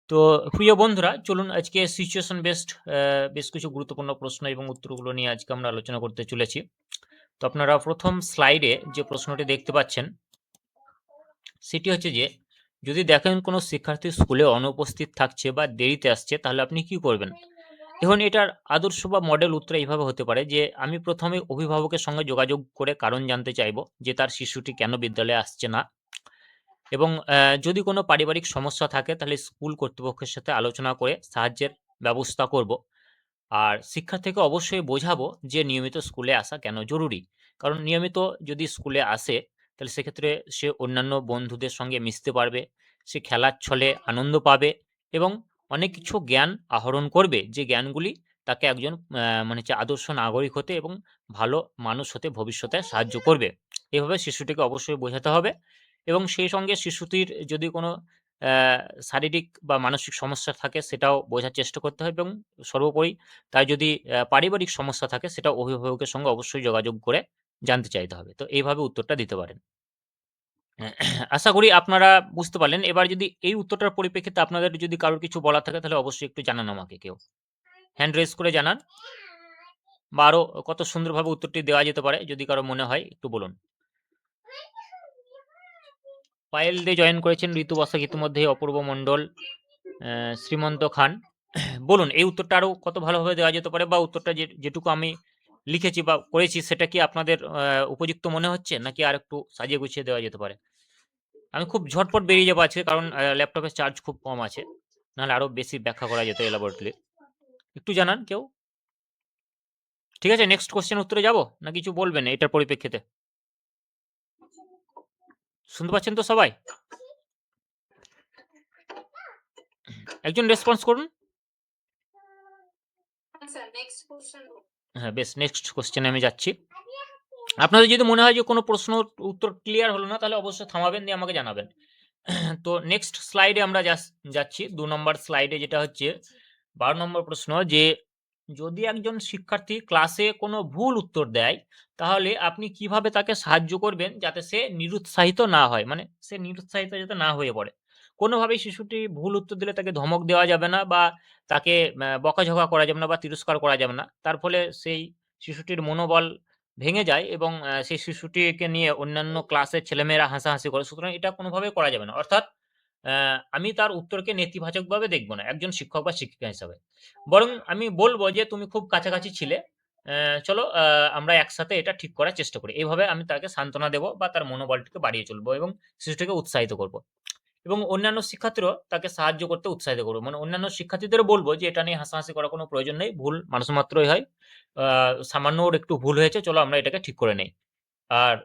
তো প্রিয় বন্ধুরা, চলুন আজকে সিচুয়েশন বেসড বেশ কিছু গুরুত্বপূর্ণ প্রশ্ন এবং উত্তরগুলো নিয়ে আজকে আমরা আলোচনা করতে চলেছি। তো আপনারা প্রথম স্লাইডে যে প্রশ্নটি দেখতে পাচ্ছেন সেটি হচ্ছে যে, যদি দেখেন কোনো শিক্ষার্থী স্কুলে অনুপস্থিত থাকছে বা দেরিতে আসছে, তাহলে আপনি কি করবেন? দেখুন, এটার আদর্শ বা মডেল উত্তর এইভাবে হতে পারে যে, আমি প্রথমে অভিভাবকের সঙ্গে যোগাযোগ করে কারণ জানতে চাইবো যে তার শিশুটি কেন বিদ্যালয়ে আসছে না, এবং যদি কোনো পারিবারিক সমস্যা থাকে তাহলে স্কুল কর্তৃপক্ষের সাথে আলোচনা করে সাহায্যের ব্যবস্থা করব। আর শিক্ষার্থীকে অবশ্যই বোঝাবো যে নিয়মিত স্কুলে আসা কেন জরুরি। কারণ নিয়মিত যদি স্কুলে আসে তাহলে সেক্ষেত্রে সে অন্যান্য বন্ধুদের সঙ্গে মিশতে পারবে, সে খেলার ছলে আনন্দ পাবে এবং অনেক কিছু জ্ঞান আহরণ করবে, যে জ্ঞানগুলি তাকে একজন মানে হচ্ছে আদর্শ নাগরিক হতে এবং ভালো মানুষ হতে ভবিষ্যতে সাহায্য করবে। এভাবে শিশুটিকে অবশ্যই বোঝাতে হবে এবং সেই সঙ্গে শিশুটির যদি কোনো শারীরিক বা মানসিক সমস্যা থাকে সেটাও বোঝার চেষ্টা করতে হবে, এবং সর্বোপরি তার যদি পারিবারিক সমস্যা থাকে সেটা অভিভাবকের সঙ্গে অবশ্যই যোগাযোগ করে জানতে চাইতে হবে। তো এইভাবে উত্তরটা দিতে পারেন। আশা করি আপনারা বুঝতে পারলেন। এবার যদি এই উত্তরটার পরিপ্রেক্ষিতে আপনাদের যদি কারোর কিছু বলার থাকে তাহলে অবশ্যই একটু জানান আমাকে কেউ। হ্যান্ড রেজ করে জানান, বা আরো কত সুন্দরভাবে উত্তরটি দেওয়া যেতে পারে যদি কারো মনে হয় একটু বলুন। পায়েল দে জয়েন করেছেন, ঋতু বসাক ইতিমধ্যেই, অপূর্ব মণ্ডল, শ্রীমন্ত খান। বলুন এই উত্তরটা আরো কত ভালোভাবে দেওয়া যেতে পারে, বা উত্তরটা যেটুকু আমি লিখেছি বা করেছি সেটা কি আপনাদের উপযুক্ত মনে হচ্ছে, নাকি আর একটু সাজিয়ে গুছিয়ে দেওয়া যেতে পারে? আমি খুব ঝটপট বেরিয়ে যাবো আজকে, কারণ ল্যাপটপের চার্জ খুব কম আছে, নাহলে আরো বেশি ব্যাখ্যা করা যেত এলাবোরেটলি। একটু জানান কেউ। ঠিক আছে, নেক্সট কোশ্চেন উত্তরে যাব, না কিছু বলবেন এটার পরিপ্রেক্ষিতে? শুনতে পাচ্ছেন তো সবাই? একজন রেসপন্স করুন। হ্যাঁ বেশ, নেক্সট কোশ্চেনে আমি যাচ্ছি। আপনাদের যদি মনে হয় যে কোনো প্রশ্ন উত্তর ক্লিয়ার হলো না তাহলে অবশ্যই থামাবেন, দিয়ে আমাকে জানাবেন। তো নেক্সট স্লাইডে আমরা যাচ্ছি, ২ নম্বর স্লাইডে, যেটা হচ্ছে ১২ নম্বর প্রশ্ন, যে যদি একজন শিক্ষার্থী ক্লাসে কোনো ভুল উত্তর দেয় তাহলে আপনি কিভাবে তাকে সাহায্য করবেন যাতে সে নিরুৎসাহিত না হয়, মানে সে নিরুৎসাহিত যাতে না হয়ে পড়ে। কোনোভাবেই শিশুটি ভুল উত্তর দিলে তাকে ধমক দেওয়া যাবে না, বা তাকে বকাঝকা করা যাবে না, বা তিরস্কার করা যাবে না। তার ফলে সেই শিশুটির মনোবল ভেঙে যায় এবং সেই শিশুটিকে নিয়ে অন্যান্য ক্লাসের ছেলেমেয়েরা হাসাহাসি করে। সুতরাং এটা কোনোভাবেই করা যাবে না। অর্থাৎ আমি তার উত্তরকে নেতিবাচকভাবে দেখব না একজন শিক্ষক বা শিক্ষিকা হিসাবে। বরং আমি বলব যে, "তুমি খুব কাছাকাছি ছিলে। চলো আমরা একসাথে এটা ঠিক করার চেষ্টা করি।" এভাবে আমি তাকে সান্ত্বনা দেব বা তার মনোবলটাকে বাড়িয়ে তুলব এবং শিশুটিকে উৎসাহিত করব। এবং অন্যান্য শিক্ষার্থীরাও তাকে সাহায্য করতে উৎসাহিত করব। মানে অন্যান্য শিক্ষার্থীদেরও বলব যে, "এটা নিয়ে হাসাহাসি করার কোনো প্রয়োজন নেই। ভুল মানুষ মাত্রই হয়। সামান্য ওর একটু ভুল হয়েছে। চলো আমরা এটাকে ঠিক করে নেই।" আর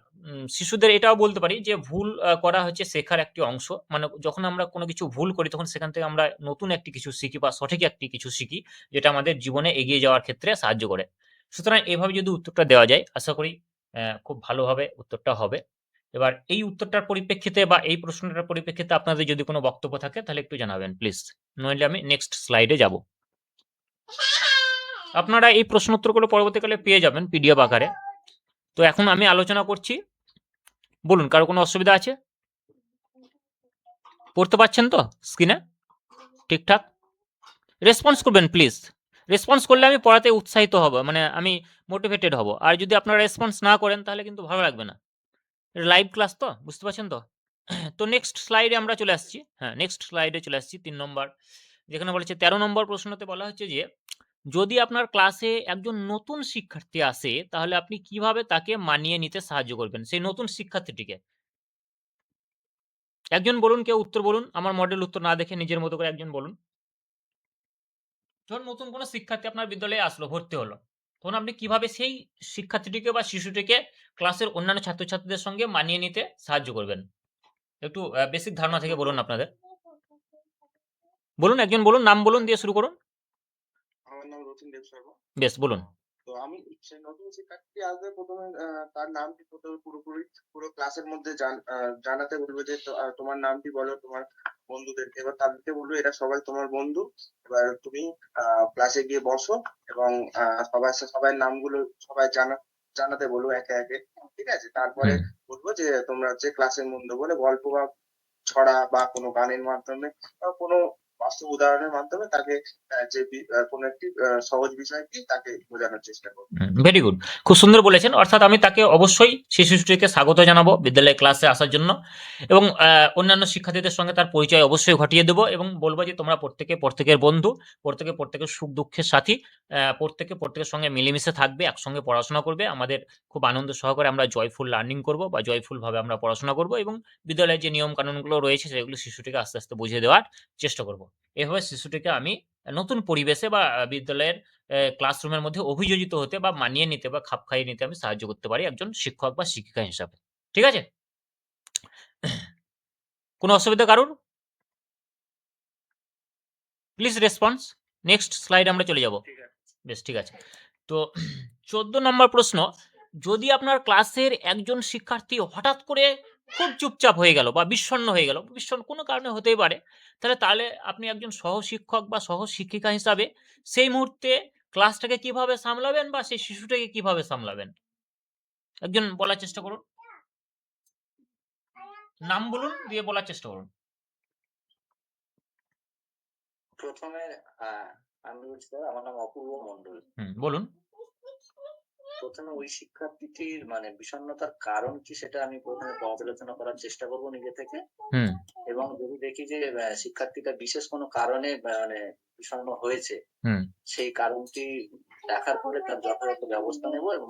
শিশুদের এটাও বলতে পারি যে, ভুল করা হচ্ছে শেখার একটি অংশ। মানে যখন আমরা কোনো কিছু ভুল করি তখন সেখান থেকে আমরা নতুন একটি কিছু শিখি বা সঠিক একটি কিছু শিখি, যেটা আমাদের জীবনে এগিয়ে যাওয়ার ক্ষেত্রে সাহায্য করে। সুতরাং এভাবে যদি উত্তরটা দেওয়া যায় আশা করি খুব ভালোভাবে উত্তরটা হবে। এবার এই উত্তরটার পরিপ্রেক্ষিতে বা এই প্রশ্নটার পরিপ্রেক্ষিতে আপনাদের যদি কোনো বক্তব্য থাকে তাহলে একটু জানাবেন প্লিজ। নইলে আমি নেক্সট স্লাইডে যাব। আপনারা এই প্রশ্ন উত্তরগুলো পরবর্তীকালে পেয়ে যাবেন পিডিএফ আকারে। তো এখন আমি আলোচনা করছি। বলুন, কারো কোনো অসুবিধা আছে? পড়তে পারছেন তো স্ক্রিনে ঠিকঠাক? রেসপন্স করবেন প্লিজ। রেসপন্স করলে আমি পড়াতে উৎসাহিত হব, মানে আমি মোটিভেটেড হব। আর যদি আপনারা রেসপন্স না করেন তাহলে কিন্তু ভালো লাগবে না। এটা লাইভ ক্লাস তো, বুঝতে পারছেন তো? তো নেক্সট স্লাইডে আমরা চলে আসছি। হ্যাঁ, নেক্সট স্লাইডে চলে আসছি ৩ নম্বর, যেখানে বলেছে ১৩ নম্বর প্রশ্নতে বলা হচ্ছে যে, যদি আপনার ক্লাসে একজন নতুন শিক্ষার্থী আসে তাহলে আপনি কিভাবে তাকে মানিয়ে নিতে সাহায্য করবেন সেই নতুন শিক্ষার্থীটিকে? একজন বলুন, কেউ উত্তর বলুন। আমার মডেল উত্তর না দেখে নিজের মতো করে একজন বলুন। ধরুন নতুন কোনো শিক্ষার্থী আপনার বিদ্যালয়ে আসলো, ভর্তি হলো। তখন আপনি কিভাবে সেই শিক্ষার্থীটিকে বা শিশুটিকে ক্লাসের অন্যান্য ছাত্রছাত্রীদের সঙ্গে মানিয়ে নিতে সাহায্য করবেন? একটু বেসিক ধারণা থেকে বলুন আপনাদের। বলুন, একজন বলুন, নাম বলুন দিয়ে শুরু করুন। আমার নাম রতিন দেব শর্মা। বেশ, বলুন। তো আমি সেই নতুন শিক্ষার্থী আসবে ১ম এ তার নামটি পুরোপুরি পুরো ক্লাসের মধ্যে জানাতে বলবো যে তোমার নামটি বলো তোমার বন্ধুদেরকে। এবার তাদেরকে বলবো এরা সবাই তোমার বন্ধু। এবার তুমি ক্লাসে গিয়ে বসো এবং সবার নামগুলো সবাই জানাতে বলবো একে, একে। ঠিক আছে? তারপরে হুম। বলবো যে তোমরা হচ্ছে ক্লাসের মধ্যে বলে গল্প বা ছড়া বা কোনো গানের মাধ্যমে বা কোনো বাস্তব উদাহরণের মাধ্যমে তাকে যে কোনো একটি সহজ বিষয়টি তাকে বোঝানোর চেষ্টা করবো। ভেরি গুড, খুব সুন্দর বলেছেন। অর্থাৎ আমি তাকে অবশ্যই সেই শিশুটিকে স্বাগত জানাবো বিদ্যালয়ে ক্লাসে আসার জন্য, এবং অন্যান্য শিক্ষার্থীদের সঙ্গে তার পরিচয় অবশ্যই ঘটিয়ে দেবো, এবং বলবো যে তোমরা প্রত্যেকে প্রত্যেকের বন্ধু, প্রত্যেকে প্রত্যেকের সুখ দুঃখের সাথী, প্রত্যেকে প্রত্যেকের সঙ্গে মিলেমিশে থাকবে, একসঙ্গে পড়াশোনা করবে, আমাদের খুব আনন্দ সহকারে আমরা জয়ফুল লার্নিং করব বা জয়ফুলভাবে আমরা পড়াশোনা করব, এবং বিদ্যালয়ের যে নিয়ম কানুনগুলো রয়েছে সেগুলো শিশুটিকে আস্তে আস্তে বুঝিয়ে দেওয়ার চেষ্টা করব। এভাবে শিশুটিকে আমি নতুন পরিবেশে বা বিদ্যালয়ের ক্লাসরুমের মধ্যে অভিযোজিত হতে বা মানিয়ে নিতে বা খাপ খাইয়ে নিতে আমি সাহায্য করতে পারি একজন শিক্ষক বা শিক্ষিকা হিসাবে। ঠিক আছে? কোনো অসুবিধা কারুর? Please response. নেক্সট স্লাইডে আমরা চলে যাব। ঠিক আছে। বেশ, ঠিক আছে। তো 14 নম্বর প্রশ্ন, যদি আপনার ক্লাসের একজন শিক্ষার্থী হঠাৎ করে খুব চুপচাপ হয়ে গেল বা বিষণ্ণ হয়ে গেল, বিষণ্ণ কোনো কারণে হতেই পারে, তাহলে আপনি একজন সহশিক্ষক বা সহশিক্ষিকা হিসাবে সেই মুহূর্তে ক্লাসটাকে কিভাবে সামলাবেন বা সেই শিশুটাকে কিভাবে সামলাবেন? একজন বলার চেষ্টা করুন। নাম বলুন, দিয়ে বলার চেষ্টা করুন। প্রথমে আমি বলছি স্যার, আমার নাম অপূর্ব মন্ডল। বলুন। প্রথমে ওই শিক্ষার্থীটির মানে বিষণ্ণতার কারণ কি সেটা আমি প্রথমে পর্যালোচনা করার চেষ্টা করব নিজে থেকে, এবং যদি দেখি যে শিক্ষার্থীটা বিশেষ কোনো কারণে মানে বিষণ্ণ হয়েছে, সেই কারণটি দেখার পরে তার যথাযথ ব্যবস্থা নেব, এবং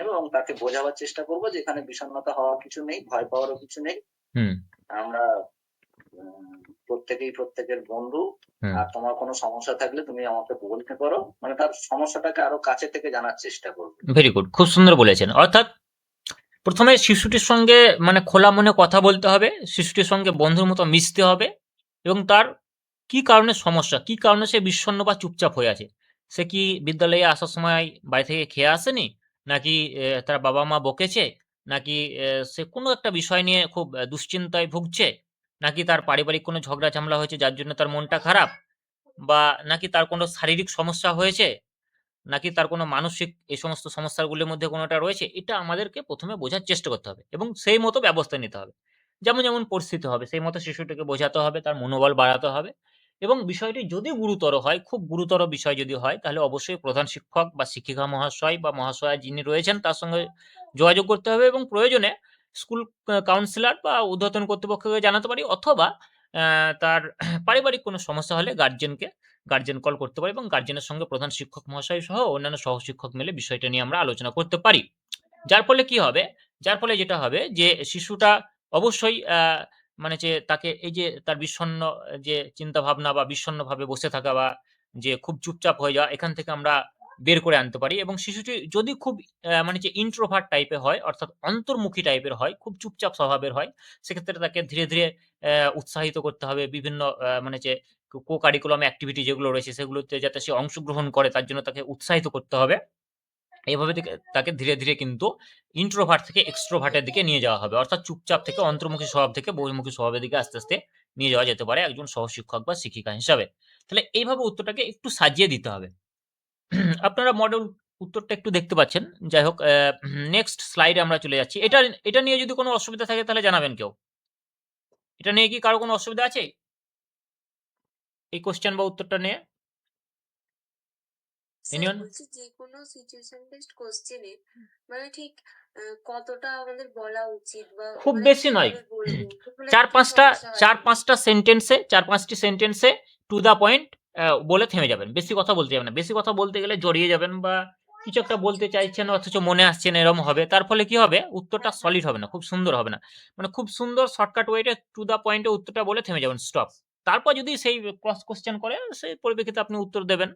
এবং তাকে বোঝাবার চেষ্টা করব যে এখানে বিষণ্ণতা হওয়ার কিছু নেই, ভয় পাওয়ারও কিছু নেই। আমরা প্রত্যেকেই প্রত্যেকের বন্ধু, আর তোমার কোনো সমস্যা থাকলে তুমি আমাকে বলতে পারো, মানে তার সমস্যাটাকে আরো কাছে থেকে জানার চেষ্টা করবো। ভেরি গুড, খুব সুন্দর বলেছেন। অর্থাৎ প্রথমে শিশুটির সঙ্গে মানে খোলা মনে কথা বলতে হবে, শিশুটির সঙ্গে বন্ধুর মতো মিশতে হবে, এবং তার কি কারণে সমস্যা, কি কারণে সে বিষণ্ণ বা চুপচাপ হয়ে আছে। সে কি বিদ্যালয়ে আসার সময় বাড়ি থেকে খেয়ে আসেনি, নাকি তার বাবা মা বকেছে, নাকি সে কোনো একটা বিষয় নিয়ে খুব দুশ্চিন্তায় ভুগছে, নাকি তার পারিবারিক কোনো ঝগড়া ঝামেলা হয়েছে যার জন্য তার মনটা খারাপ, বা নাকি তার কোনো শারীরিক সমস্যা হয়েছে, নাকি তার কোনো মানসিক এই সমস্ত সমস্যাগুলির মধ্যে কোনোটা রয়েছে, এটা আমাদেরকে প্রথমে বোঝার চেষ্টা করতে হবে এবং সেই মতো ব্যবস্থা নিতে হবে। যেমন পরিস্থিতি হবে সেই মতো শিশুটিকে বোঝাতে হবে, তার মনোবল বাড়াতে হবে, এবং বিষয়টি যদি গুরুতর হয়, খুব গুরুতর বিষয় যদি হয়, তাহলে অবশ্যই প্রধান শিক্ষক বা শিক্ষিকা মহাশয় বা মহাশয়া যিনি রয়েছেন তার সঙ্গে যোগাযোগ করতে হবে, এবং প্রয়োজনে স্কুল কাউন্সিলর বা ঊর্ধ্বতন কর্তৃপক্ষকে জানাতে পারি, অথবা তার পারিবারিক কোনো সমস্যা হলে গার্জেন কল করতে পারি, এবং গার্জেনের সঙ্গে প্রধান শিক্ষক মহাশয় সহ অন্যান্য সহশিক্ষক মিলে বিষয়টা নিয়ে আমরা আলোচনা করতে পারি। যার ফলে কি হবে? যার ফলে যেটা হবে যে শিশুটা অবশ্যই মানে যে তাকে এই যে তার বিষণ্ণ যে চিন্তাভাবনা বা বিষণ্ণভাবে বসে থাকা বা যে খুব চুপচাপ হয়ে যাওয়া, এখান থেকে আমরা বের করে আনতে পারি, এবং শিশুটি যদি খুব মানে যে ইন্ট্রোভার্ট টাইপের হয়, অর্থাৎ অন্তর্মুখী টাইপের হয়, খুব চুপচাপ স্বভাবের হয়, সেক্ষেত্রে তাকে ধীরে, ধীরে উৎসাহিত করতে হবে বিভিন্ন মানে যে কো-কারিকুলাম অ্যাক্টিভিটি যেগুলো রয়েছে সেগুলোতে যাতে সে অংশগ্রহণ করে, তার জন্য তাকে উৎসাহিত করতে হবে। এভাবে তাকে ধীরে, ধীরে কিন্তু ইন্ট্রোভার্ট থেকে এক্সট্রোভার্ট এর দিকে নিয়ে যাওয়া হবে। অর্থাৎ চুপচাপ থেকে অন্তর্মুখী স্বভাব থেকে বহির্মুখী স্বভাবের দিকে আস্তে, আস্তে নিয়ে যাওয়া যেতে পারে একজন সহশিক্ষক বা শিক্ষিকা হিসাবে। তাহলে এইভাবে উত্তরটাকে একটু সাজিয়ে দিতে হবে। আপনারা মডেল উত্তরটা একটু দেখতে পাচ্ছেন। যাই হোক, নেক্সট স্লাইডে আমরা চলে যাচ্ছি। এটা নিয়ে যদি কোনো অসুবিধা থাকে তাহলে জানাবেন কেউ। এটা নিয়ে কি কারো কোনো অসুবিধা আছে? এই কোয়েশ্চেন বা উত্তরটা নিয়ে? Sir anyone? বলছি যেকোনো সিচুয়েশন বেসড কোশ্চেনে মানে ঠিক কতটা আমাদের বলা উচিত বা খুব মানে বেশি নয়। কিভাবে বলবো তাহলে চার কি পাঁচটা সমস্যা হয় চার পাঁচটি সেন্টেন্সে টু দ্য পয়েন্ট বলে থেমে যাবেন। বেশি কথা বলতে যাবেন না। বেশি কথা বলতে গেলে জড়িয়ে যাবেন বা কিছু একটা বলতে চাইছেন অথচ মনে আসছে না, এরকম হবে। তার ফলে কি হবে? উত্তরটা সলিড হবে না, খুব সুন্দর হবে না। মানে খুব সুন্দর শর্টকাট ওয়েতে টু দ্য পয়েন্টে উত্তরটা বলে থেমে যাবেন, স্টপ। তারপর যদি সেই ক্রস কোয়েশ্চেন করে সেই পরিপ্রেক্ষিতে আপনি উত্তর দেবেন,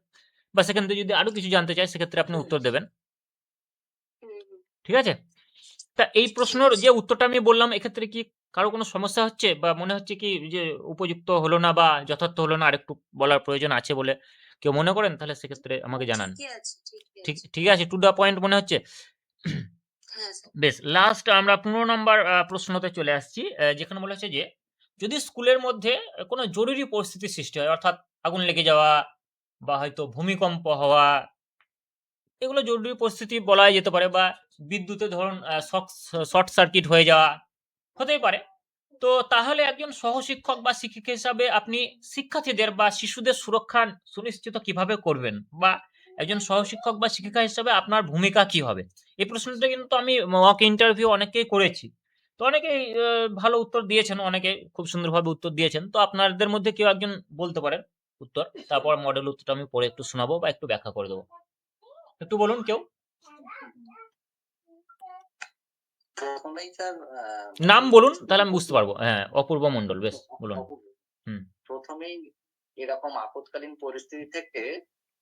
বা সেখান থেকে যদি আরো কিছু জানতে চায় সেক্ষেত্রে আপনি উত্তর দেবেন। হুম, হুম, ঠিক আছে? তা এই ঠিক প্রশ্নর আছে। যে উত্তরটা আমি বললাম, এক্ষেত্রে কি কারো কোনো সমস্যা হচ্ছে বা মনে হচ্ছে কি যে উপযুক্ত হলো না বা যথার্থ হলো না, আরেকটু বলার প্রয়োজন আছে বলে কেউ মনে করেন? তাহলে সেক্ষেত্রে আমাকে জানান। ঠিকই আছে ঠিকই ঠিক আছে। ঠিক আছে, টু দ্য পয়েন্ট মনে হচ্ছে? হ্যাঁ স্যার। বেশ, লাস্ট আমরা ১৫ নাম্বার প্রশ্নতে চলে আসছি। যেখানে বলা হচ্ছে যে, যদি স্কুলের মধ্যে কোনো জরুরি পরিস্থিতির সৃষ্টি হয়, অর্থাৎ আগুন লেগে যাওয়া বা হয়তো ভূমিকম্প হওয়া, এগুলো জরুরি পরিস্থিতি বলাই যেতে পারে, বা বিদ্যুতে ধরুন শর্ট সার্কিট হয়ে যাওয়া হতেই পারে। তো তাহলে একজন সহশিক্ষক বা শিক্ষিকা হিসাবে আপনি শিক্ষার্থীদের বা শিশুদের সুরক্ষা সুনিশ্চিত কিভাবে করবেন? বা একজন সহশিক্ষক বা শিক্ষিকা হিসাবে আপনার ভূমিকা কি হবে? এই প্রশ্নটা কিন্তু আমি মক ইন্টারভিউ অনেককেই করেছি। তো অনেকেই ভালো উত্তর দিয়েছেন, অনেকে খুব সুন্দরভাবে উত্তর দিয়েছেন। তো আপনাদের মধ্যে কেউ একজন বলতে পারেন উত্তর। তারপর মডেল উত্তরটা আমি পড়ে একটু শোনাবো বা একটু ব্যাখ্যা করে দেবো। একটু বলুন কেউ। প্রথমেই স্যার নাম বলুন তাহলে আমি বুঝতে পারবো। হ্যাঁ, অপূর্ব মণ্ডল। বেশ বলুন। অপূর্ব। হুম, প্রথমেই এরকম আপৎকালীন পরিস্থিতি থেকে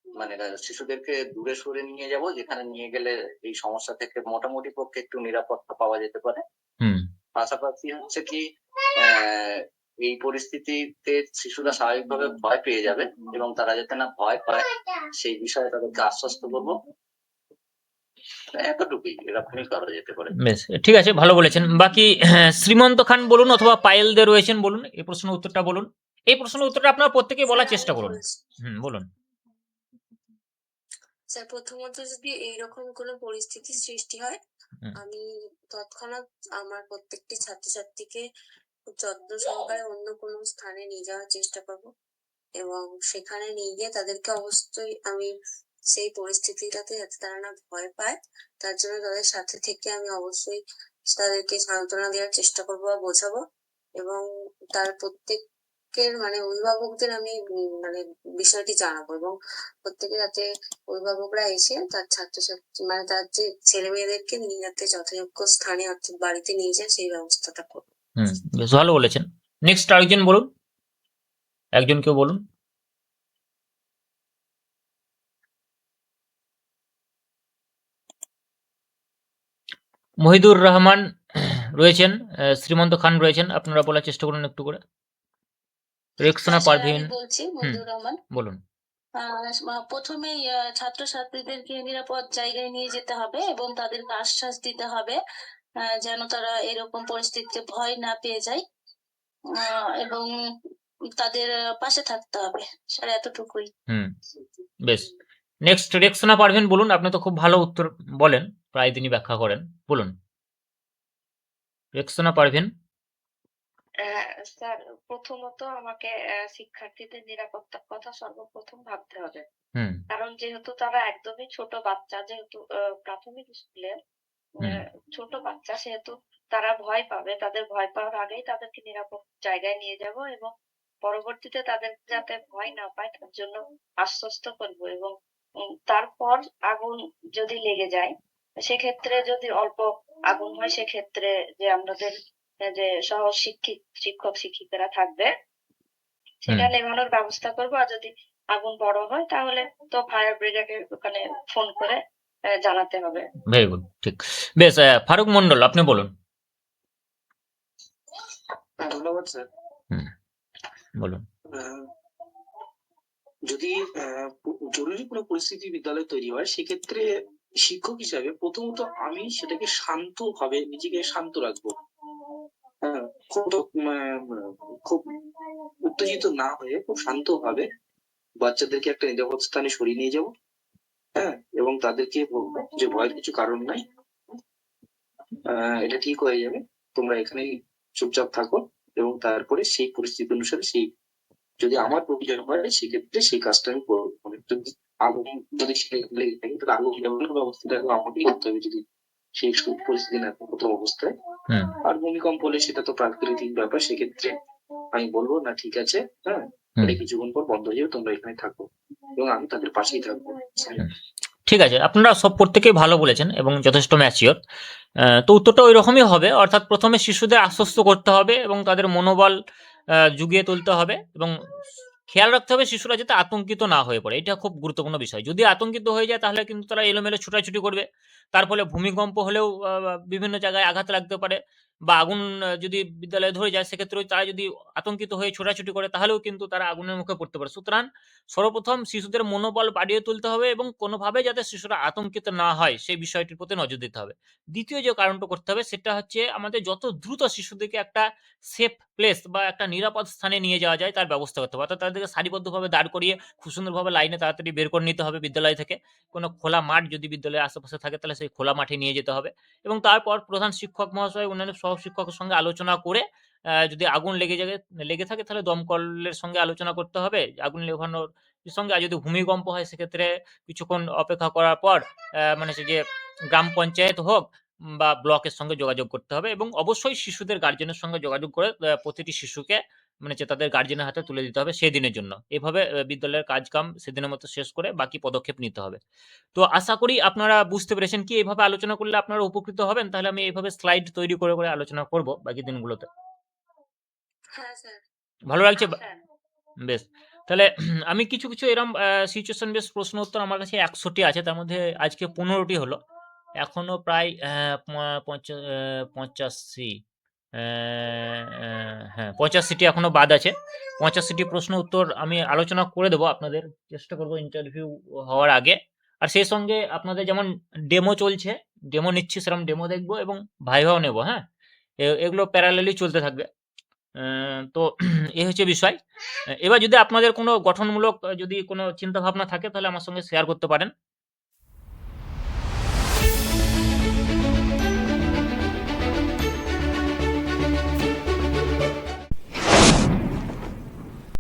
মানে শিশুদেরকে দূরে সরে নিয়ে যাব, যেখানে নিয়ে গেলে এই সমস্যা থেকে মোটামুটি পক্ষে একটু নিরাপত্তা পাওয়া যেতে পারে। হুম, পাশাপাশি হচ্ছে কি এই পরিস্থিতিতে শিশুরা স্বাভাবিকভাবে ভয় পেয়ে যাবে এবং তারা যাতে না ভয় পায় সেই বিষয়ে তাদেরকে আশ্বস্ত করবো। এতটুকুই, এরকমই করা যেতে পারে। বেশ ঠিক আছে, ভালো বলেছেন। বাকি শ্রীমন্ত খান বলুন অথবা পায়েল দে রয়েছেন বলুন, এই প্রশ্নের উত্তরটা বলুন। এই প্রশ্নের উত্তরটা আপনারা প্রত্যেকেই বলার স্যার চেষ্টা আমি করুন। বলছি। বলুন। স্যার প্রথমত যদি এইরকম কোনো পরিস্থিতি সৃষ্টি হয়, হুম, আমি তৎক্ষণাৎ আমার প্রত্যেকটি ছাত্রছাত্রীকে খুব যত্ন সহকারে অন্য কোনো স্থানে নিয়ে যাওয়ার চেষ্টা করব এবং সেখানে নিয়ে গিয়ে তাদেরকে অবশ্যই আমি সেই পরিস্থিতিটাতে যাতে তারা না ভয় পায়, তার জন্য তাদের সাথে থেকে আমি অবশ্যই তাদেরকে সান্ত্বনা দেওয়ার চেষ্টা করবো বা বোঝাবো এবং তার প্রত্যেকের মানে অভিভাবকদের আমি মানে বিষয়টি জানাবো এবং প্রত্যেকে যাতে অভিভাবকরা এসে তার ছাত্রছাত্রী মানে তার যে ছেলে মেয়েদেরকে নিয়ে যাতে যথাযোগ্য স্থানে অর্থাৎ বাড়িতে নিয়ে যায় সেই ব্যবস্থাটা করবো। বেশ ভালো বলেছেন। নেক্সট আরেকজন বলুন। একজন কেউ বলুন। মহিদুর রহমান রয়েছেন, শ্রীমন্ত খান রয়েছেন। আপনারা বলার চেষ্টা করুন একটু করে। রেক্সনা হ্যাঁ স্যার, পারভিন। আমি বলছি হুম, মঞ্জুর রহমান। বলুন। প্রথমেই ছাত্রছাত্রীদেরকে নিরাপদ জায়গায় নিয়ে যেতে হবে এবং তাদেরকে আশ্বাস দিতে হবে যেন তারা এরকম পরিস্থিতিতে ভয় না পেয়ে যায় এবং তাদের পাশে থাকতে হবে। স্যার এতটুকুই। হুম, বেশ। নেক্সট রেক্সনা পারভিন বলুন। আপনি তো খুব ভালো উত্তর বলেন, প্রায় দিনই ব্যাখ্যা করেন। বলুন। রেক্সনা পারভিন। স্যার প্রথমত আমাকে শিক্ষার্থীদের নিরাপত্তার কথা সর্বপ্রথম ভাবতে হবে। হুম, কারণ যেহেতু তারা একদমই ছোট বাচ্চা, যেহেতু প্রাথমিক স্কুলের হুম, ছোট বাচ্চা, সেহেতু তারা ভয় পাবে। তাদের ভয় পাওয়ার আগেই তাদেরকে নিরাপদ জায়গায় নিয়ে যাব এবং পরবর্তীতে তাদের যাতে ভয় না পায় তার জন্য আশ্বস্ত করব এবং তারপর আগুন যদি লেগে যায়, সেক্ষেত্রে যদি অল্প আগুন হয়, সেক্ষেত্রে যে আমাদের যে শিক্ষক শিক্ষিকারা থাকবে সেটা হুম, নেভানোর ব্যবস্থা করবো। আর যদি আগুন বড় হয় তাহলে তো ফায়ার ব্রিগেডের ওখানে ফোন করে জানাতে হবে। Very good. ঠিক। বেশ, ফারুক মন্ডল আপনি বলুন। ধন্যবাদ স্যার। হুম, বলুন। আহ, যদি জরুরি কোনো পরিস্থিতি বিদ্যালয়ে তৈরি হয়, সেক্ষেত্রে শিক্ষক হিসাবে প্রথমত আমি সেটাকে শান্ত ভাবে নিজেকে শান্ত রাখবো। হ্যাঁ, খুব উত্তেজিত না হয়ে খুব শান্ত ভাবে বাচ্চাদেরকে একটা নিরাপদ স্থানে সরিয়ে নিয়ে যাবো। হ্যাঁ, এবং তাদেরকে বলবো যে ভয়ের কিছু কারণ নাই, এটা ঠিক হয়ে যাবে, তোমরা এখানেই চুপচাপ থাকো। এবং তারপরে সেই পরিস্থিতি অনুসারে যদি আমার প্রয়োজন হয় সেক্ষেত্রে সেই কাজটা আমি করবো। মানে যদি আগুন যদি লেগে থাকে তাহলে আগুন নেভানোর ব্যবস্থাটা আমাকেই করতে হবে যদি সেই পরিস্থিতি না থাকে প্রথম অবস্থায়। হুম, আর ভূমিকম্প হলে সেটা তো প্রাকৃতিক ব্যাপার, সেক্ষেত্রে আমি বলবো না ঠিক আছে, হ্যাঁ হুম, এটা কিছুক্ষণ পর বন্ধ হয়ে যাবে, তোমরা এখানে থাকো, এবং আমি তাদের পাশেই থাকবো। হুম। ঠিক আছে, আপনারা সব প্রত্যেকেই ভালো বলেছেন এবং যথেষ্ট ম্যাচিওর। তো উত্তরটা ওই রকমই হবে, অর্থাৎ প্রথমে শিশুদের আশ্বস্ত করতে হবে এবং তাদের মনোবল জুগিয়ে তুলতে হবে এবং খেয়াল রাখতে হবে শিশুরা যাতে আতঙ্কিত না হয়ে পড়ে। এটা খুব গুরুত্বপূর্ণ বিষয়। যদি আতঙ্কিত হয়ে যায় তাহলে কিন্তু তারা এলোমেলো ছুটাছুটি করবে। তার ফলে ভূমিকম্প হলেও বিভিন্ন জায়গায় আঘাত লাগতে পারে বা আগুন যদি বিদ্যালয়ে ধরে যায় সেক্ষেত্রেও তারা যদি আতঙ্কিত হয়ে ছোটাছুটি করে তাহলেও কিন্তু তারা আগুনের মুখে পড়তে পারে। সুতরাং সর্বপ্রথম শিশুদের মনোবল বাড়িয়ে তুলতে হবে এবং কোনোভাবে যাতে শিশুরা আতঙ্কিত না হয় সেই বিষয়টির প্রতি নজর দিতে হবে। দ্বিতীয় যে কারণটা করতে হবে সেটা হচ্ছে আমাদের যত দ্রুত শিশুদেরকে একটা সেফ প্লেস বা একটা নিরাপদ স্থানে নিয়ে যাওয়া যায় তার ব্যবস্থা করতে হবে। অর্থাৎ তাদেরকে সারিবদ্ধভাবে দাঁড় করিয়ে খুব সুন্দরভাবে লাইনে তাড়াতাড়ি বের করে নিতে হবে বিদ্যালয় থেকে। কোনো খোলা মাঠ যদি বিদ্যালয়ের আশেপাশে থাকে তাহলে সেই খোলা মাঠে নিয়ে যেতে হবে এবং তারপর প্রধান শিক্ষক মহাশয় অন্যান্য সহশিক্ষকের সঙ্গে আলোচনা করে যদি আগুন লেগে থাকে তাহলে দমকলের সঙ্গে আলোচনা করতে হবে আগুন নেভানোর সঙ্গে। আর যদি ভূমিকম্প হয় সেক্ষেত্রে কিছুক্ষণ অপেক্ষা করার পর মানে হচ্ছে যে গ্রাম পঞ্চায়েত হোক বা ব্লকের সঙ্গে যোগাযোগ করতে হবে এবং অবশ্যই শিশুদের গার্জেনের সঙ্গে যোগাযোগ করে প্রতিটি শিশুকে মানে হচ্ছে তাদের গার্জেনের হাতে তুলে দিতে হবে সেদিনের জন্য। এভাবে বিদ্যালয়ের কাজ-কাম সেদিনের মতো শেষ করে বাকি পদক্ষেপ নিতে হবে। তো আশা করি আপনারা বুঝতে পেরেছেন কি এইভাবে আলোচনা করলে আপনারা উপকৃত হবেন। তাহলে আমি এইভাবে স্লাইড তৈরি করে আলোচনা করব বাকি দিনগুলোতে। হ্যাঁ স্যার। ভালো লাগছে? স্যার বেশ। তাহলে আমি কিছু এরম সিচুয়েশন বেসড প্রশ্ন উত্তর আমার কাছে ১০০ টি আছে। তার মধ্যে আজকে ১৫ টি হলো। এখনো প্রায় ৮৫ হ্যাঁ ৮৫ টি এখনো বাদ আছে। ৮৫ টি প্রশ্ন উত্তর আমি আলোচনা করে দেব আপনাদের। চেষ্টা করব ইন্টারভিউ হওয়ার আগে। আর সেই সঙ্গে আপনাদের যেমন ডেমো চলছে, ডেমো নিচ্ছি সেরকম ডেমো দেখব এবং ভাইভাও নেব, হ্যাঁ? এগুলো প্যারালালি চলতে থাকবে। তো এই হচ্ছে বিষয়। এবার যদি আপনাদের কোনো গঠনমূলক যদি কোনো চিন্তাভাবনা থাকে তাহলে আমার সঙ্গে শেয়ার করতে পারেন।